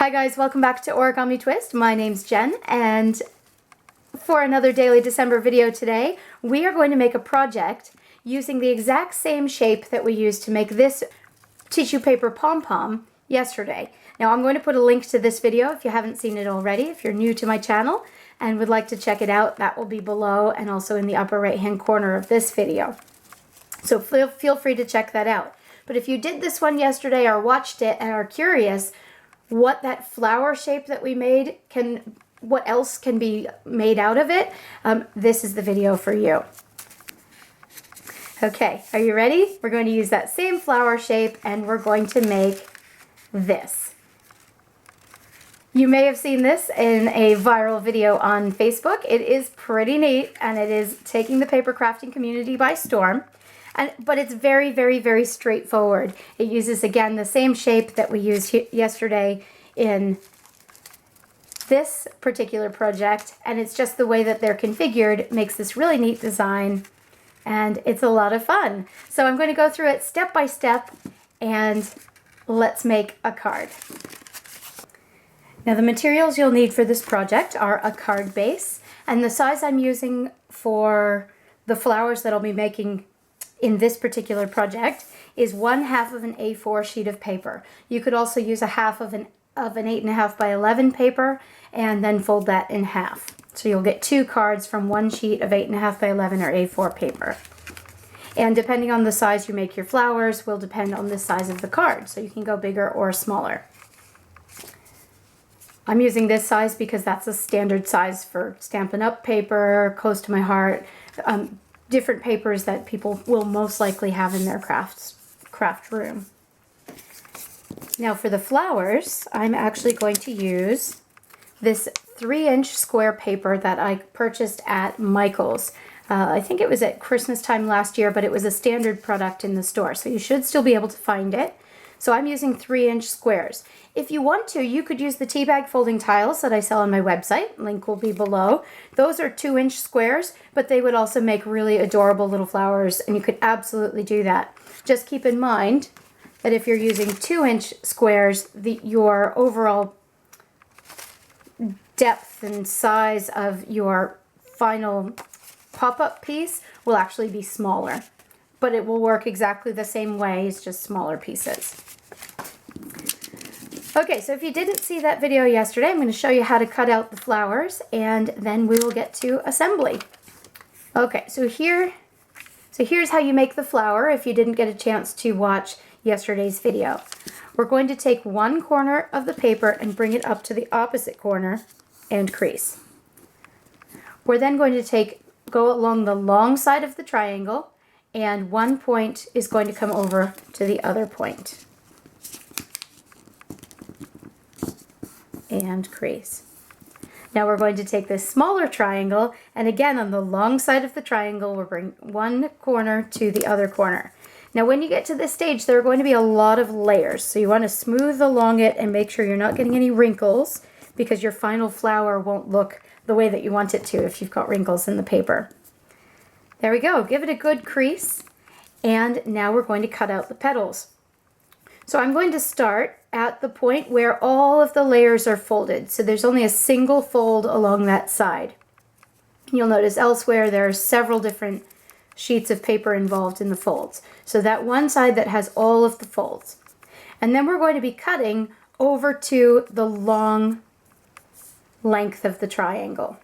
Hi guys, welcome back to Origami Twist. My name's Jen, and for another daily December video today, we are going to make a project using the exact same shape that we used to make this tissue paper pom-pom yesterday. Now I'm going to put a link to this video if you haven't seen it already. If you're new to my channel and would like to check it out, that will be below and also in the upper right hand corner of this video. So feel free to check that out. But if you did this one yesterday or watched it and are curious what that flower shape that we made what else can be made out of it, this is the video for you. Okay, are you ready? We're going to use that same flower shape and we're going to make this. You may have seen this in a viral video on Facebook. It is pretty neat and it is taking the paper crafting community by storm. But it's very, very, very straightforward. It uses, again, the same shape that we used yesterday in this particular project, and it's just the way that they're configured makes this really neat design, and it's a lot of fun. So I'm going to go through it step by step, and let's make a card. Now the materials you'll need for this project are a card base, and the size I'm using for the flowers that I'll be making in this particular project is 1/2 of an A4 sheet of paper. You could also use 1/2 of an 8.5 by 11 paper and then fold that in half. So you'll get 2 cards from one sheet of 8.5 by 11 or A4 paper. And depending on the size you make your flowers will depend on the size of the card. So you can go bigger or smaller. I'm using this size because that's a standard size for Stampin' Up! Paper, Close to My Heart, different papers that people will most likely have in their craft room. Now for the flowers, I'm actually going to use this 3-inch square paper that I purchased at Michael's. I think it was at Christmas time last year, but it was a standard product in the store, so you should still be able to find it. So I'm using 3-inch squares. If you want to, you could use the tea bag folding tiles that I sell on my website. Link will be below. Those are 2-inch squares, but they would also make really adorable little flowers, and you could absolutely do that. Just keep in mind that if you're using 2-inch squares, your overall depth and size of your final pop-up piece will actually be smaller. But it will work exactly the same way, it's just smaller pieces. Okay, so if you didn't see that video yesterday, I'm going to show you how to cut out the flowers, and then we will get to assembly. Okay, so here's how you make the flower if you didn't get a chance to watch yesterday's video. We're going to take one corner of the paper and bring it up to the opposite corner and crease. We're then going to go along the long side of the triangle, and one point is going to come over to the other point. And crease. Now we're going to take this smaller triangle, and again on the long side of the triangle we'll bring one corner to the other corner. Now when you get to this stage there are going to be a lot of layers, so you want to smooth along it and make sure you're not getting any wrinkles, because your final flower won't look the way that you want it to if you've got wrinkles in the paper. There we go, give it a good crease, and now we're going to cut out the petals. So I'm going to start at the point where all of the layers are folded. So there's only a single fold along that side. You'll notice elsewhere there are several different sheets of paper involved in the folds. So that one side that has all of the folds. And then we're going to be cutting over to the long length of the triangle.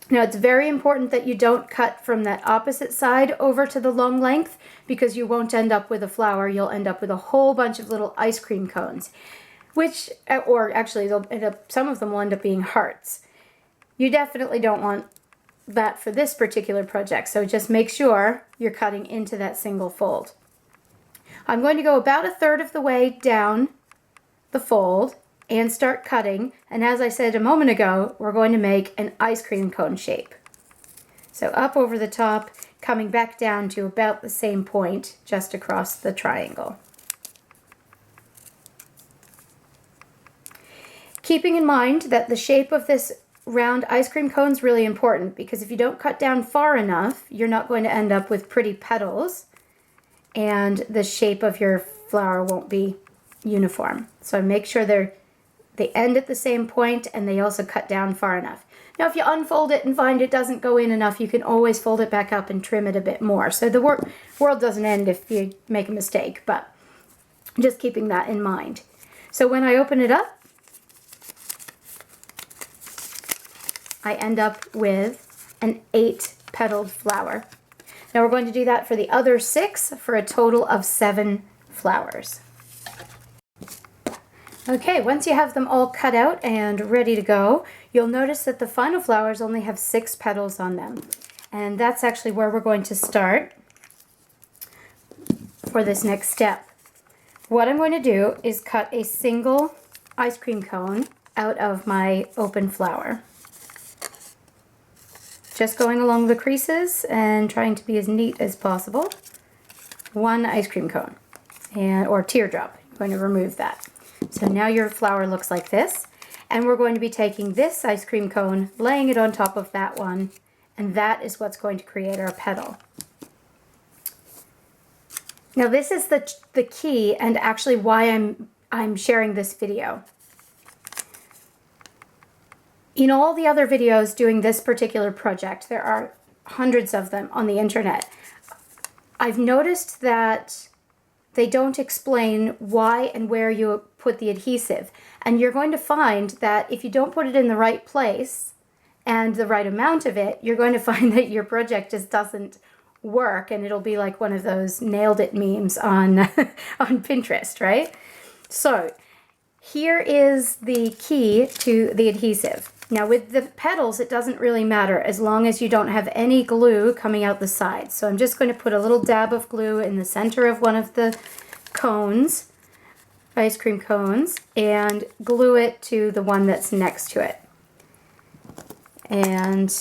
Now it's very important that you don't cut from that opposite side over to the long length, because you won't end up with a flower, you'll end up with a whole bunch of little ice cream cones, or actually some of them will end up being hearts. You definitely don't want that for this particular project, so just make sure you're cutting into that single fold. I'm going to go about 1/3 of the way down the fold and start cutting, and as I said a moment ago, we're going to make an ice cream cone shape. So up over the top, coming back down to about the same point just across the triangle. Keeping in mind that the shape of this round ice cream cone is really important, because if you don't cut down far enough, you're not going to end up with pretty petals, and the shape of your flower won't be uniform. So make sure they're they end at the same point, and they also cut down far enough. Now, if you unfold it and find it doesn't go in enough, you can always fold it back up and trim it a bit more. So the world doesn't end if you make a mistake, but just keeping that in mind. So when I open it up, I end up with an 8-petaled flower. Now we're going to do that for the other 6 for a total of 7 flowers. Okay, once you have them all cut out and ready to go, you'll notice that the final flowers only have 6 petals on them. And that's actually where we're going to start for this next step. What I'm going to do is cut a single ice cream cone out of my open flower. Just going along the creases and trying to be as neat as possible. 1 ice cream cone, or teardrop. I'm going to remove that. So now your flower looks like this, and we're going to be taking this ice cream cone, laying it on top of that one, and that is what's going to create our petal. Now this is the key, and actually why I'm sharing this video. In all the other videos doing this particular project, there are hundreds of them on the internet. I've noticed that they don't explain why and where you put the adhesive. And you're going to find that if you don't put it in the right place and the right amount of it, you're going to find that your project just doesn't work, and it'll be like one of those nailed it memes on, on Pinterest, right? So here is the key to the adhesive. Now with the petals, it doesn't really matter as long as you don't have any glue coming out the sides. So I'm just going to put a little dab of glue in the center of one of the cones, ice cream cones, and glue it to the one that's next to it. And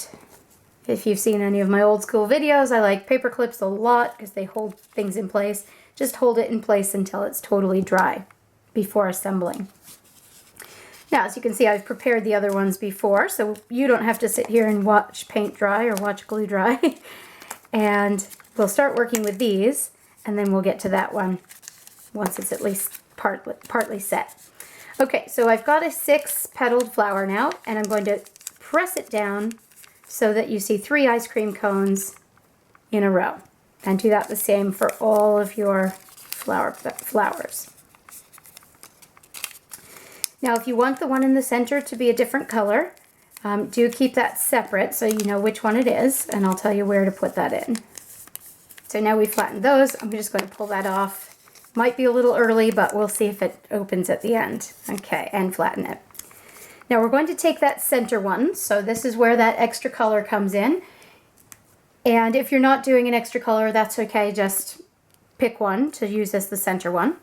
if you've seen any of my old school videos, I like paper clips a lot because they hold things in place. Just hold it in place until it's totally dry before assembling. Now, as you can see, I've prepared the other ones before, so you don't have to sit here and watch paint dry or watch glue dry. And we'll start working with these, and then we'll get to that one once it's at least partly set. Okay, so I've got a 6-petaled flower now, and I'm going to press it down so that you see 3 ice cream cones in a row. And do that the same for all of your flowers. Now, if you want the one in the center to be a different color, do keep that separate so you know which one it is, and I'll tell you where to put that in. So now we've flattened those. I'm just going to pull that off. Might be a little early, but we'll see if it opens at the end. Okay, and flatten it. Now we're going to take that center one, so this is where that extra color comes in. And if you're not doing an extra color, that's okay, just pick one to use as the center one.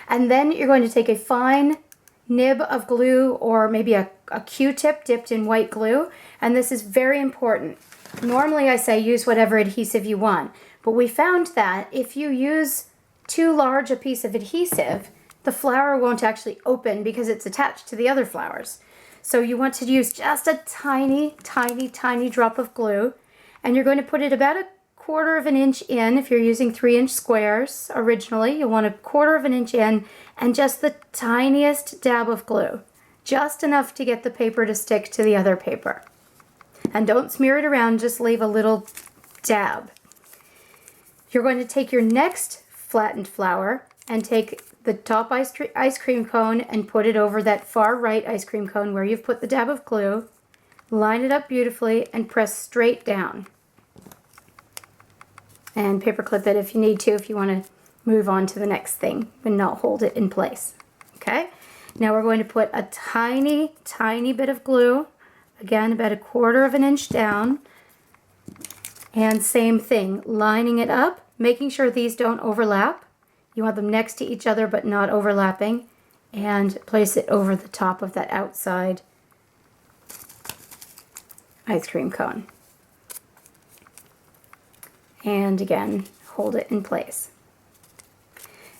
And then you're going to take a fine nib of glue, or maybe a Q-tip dipped in white glue, and this is very important. Normally I say use whatever adhesive you want, but we found that if you use too large a piece of adhesive, the flower won't actually open because it's attached to the other flowers. So you want to use just a tiny, tiny, tiny drop of glue, and you're going to put it about a 1/4 of an inch in. If you're using 3-inch squares originally, you'll want a 1/4 of an inch in, and just the tiniest dab of glue, just enough to get the paper to stick to the other paper. And don't smear it around, just leave a little dab. You're going to take your next flattened flower and take the top ice cream cone and put it over that far right ice cream cone where you've put the dab of glue. Line it up beautifully and press straight down. And paper clip it if you need to, if you want to move on to the next thing and not hold it in place. Okay, now we're going to put a tiny, tiny bit of glue, again about a 1/4 of an inch down, and same thing, lining it up, making sure these don't overlap. You want them next to each other but not overlapping, and place it over the top of that outside ice cream cone. And again, hold it in place.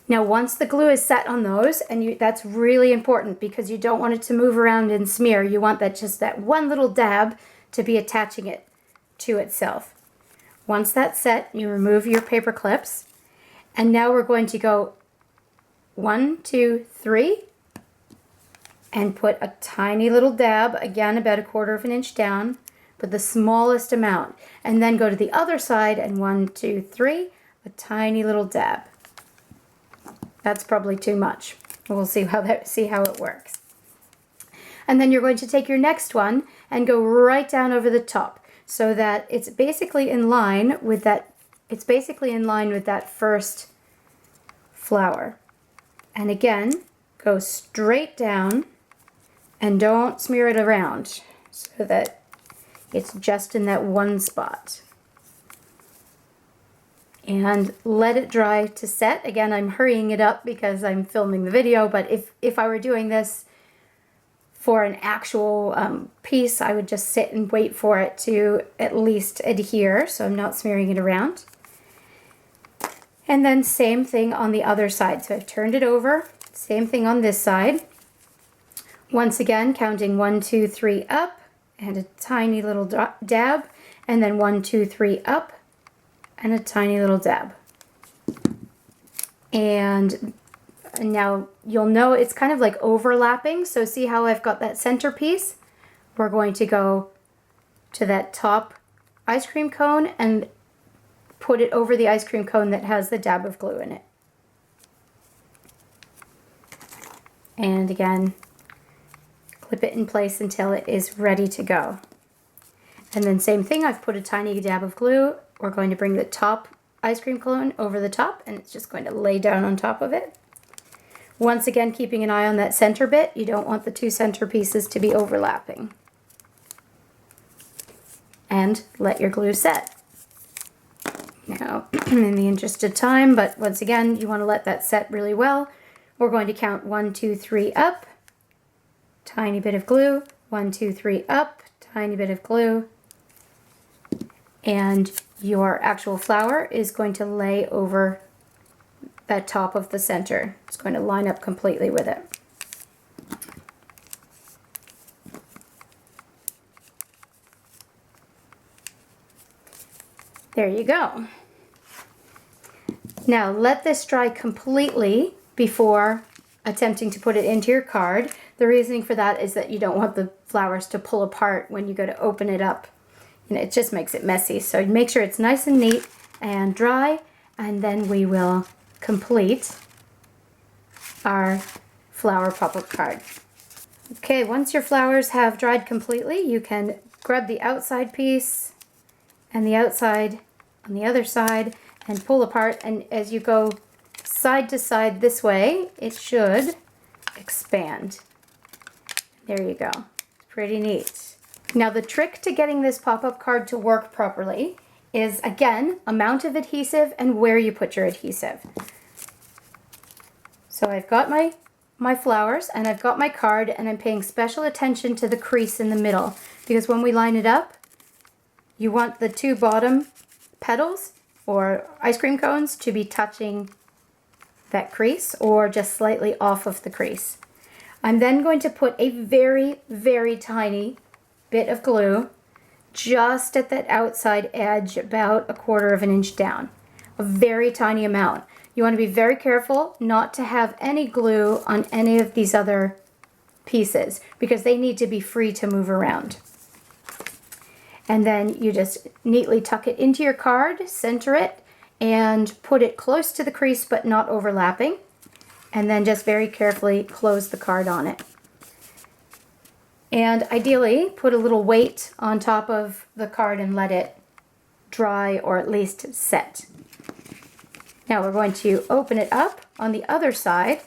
Now once the glue is set on those, and that's really important because you don't want it to move around and smear. You want that just that one little dab to be attaching it to itself. Once that's set, you remove your paper clips, and now we're going to go 1, 2, 3, and put a tiny little dab, again about 1/4 of an inch down, but the smallest amount. And then go to the other side and 1, 2, 3, a tiny little dab. That's probably too much. We'll see how it works. And then you're going to take your next one and go right down over the top so that it's basically in line with that first flower. And again, go straight down and don't smear it around so that it's just in that one spot. And let it dry to set. Again, I'm hurrying it up because I'm filming the video, but if I were doing this for an actual piece, I would just sit and wait for it to at least adhere, so I'm not smearing it around. And then same thing on the other side. So I've turned it over, same thing on this side. Once again, counting 1, 2, 3 up, and a tiny little dab, and then 1, 2, 3 up, and a tiny little dab. And now you'll know it's kind of like overlapping. So see how I've got that center piece? We're going to go to that top ice cream cone and put it over the ice cream cone that has the dab of glue in it. And again, clip it in place until it is ready to go. And then same thing, I've put a tiny dab of glue. We're going to bring the top ice cream cone over the top, and it's just going to lay down on top of it. Once again, keeping an eye on that center bit. You don't want the two center pieces to be overlapping. And let your glue set. Now, in the interest of time, but once again, you want to let that set really well. We're going to count 1, 2, 3 up, tiny bit of glue, 1, 2, 3 up, tiny bit of glue, and your actual flower is going to lay over that top of the center. It's going to line up completely with it. There you go. Now let this dry completely before attempting to put it into your card. The reasoning for that is that you don't want the flowers to pull apart when you go to open it up. You know, it just makes it messy. So make sure it's nice and neat and dry, and then we will complete our flower pop-up card. Okay, once your flowers have dried completely, you can grab the outside piece and the outside on the other side and pull apart, and as you go side to side this way, it should expand. There you go. Pretty neat. Now the trick to getting this pop-up card to work properly is, again, amount of adhesive and where you put your adhesive. So I've got my flowers and I've got my card, and I'm paying special attention to the crease in the middle, because when we line it up, you want the two bottom petals or ice cream cones to be touching that crease or just slightly off of the crease. I'm then going to put a very, very tiny bit of glue just at that outside edge, about 1/4 of an inch down. A very tiny amount. You want to be very careful not to have any glue on any of these other pieces, because they need to be free to move around. And then you just neatly tuck it into your card, center it, and put it close to the crease but not overlapping. And then just very carefully close the card on it. And ideally, put a little weight on top of the card and let it dry, or at least set. Now we're going to open it up on the other side,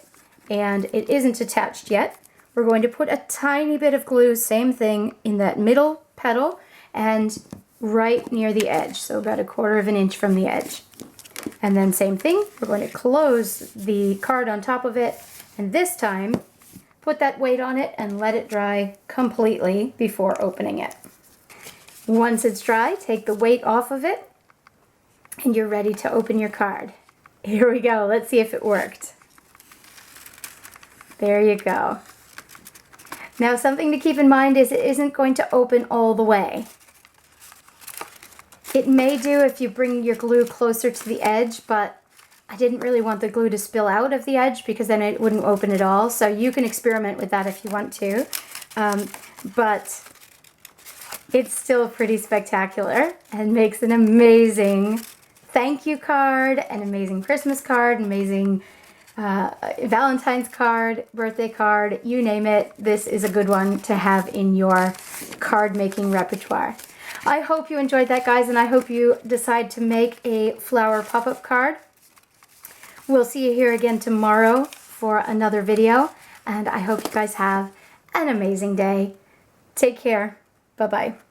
and it isn't attached yet. We're going to put a tiny bit of glue, same thing, in that middle petal and right near the edge, so about 1/4 of an inch from the edge. And then same thing, we're going to close the card on top of it, and this time put that weight on it and let it dry completely before opening it. Once it's dry, take the weight off of it, and you're ready to open your card. Here we go. Let's see if it worked. There you go. Now something to keep in mind is it isn't going to open all the way. It may do if you bring your glue closer to the edge, but I didn't really want the glue to spill out of the edge because then it wouldn't open at all. So you can experiment with that if you want to. But it's still pretty spectacular and makes an amazing thank you card, an amazing Christmas card, an amazing Valentine's card, birthday card, you name it. This is a good one to have in your card making repertoire. I hope you enjoyed that, guys, and I hope you decide to make a flower pop-up card. We'll see you here again tomorrow for another video, and I hope you guys have an amazing day. Take care. Bye-bye.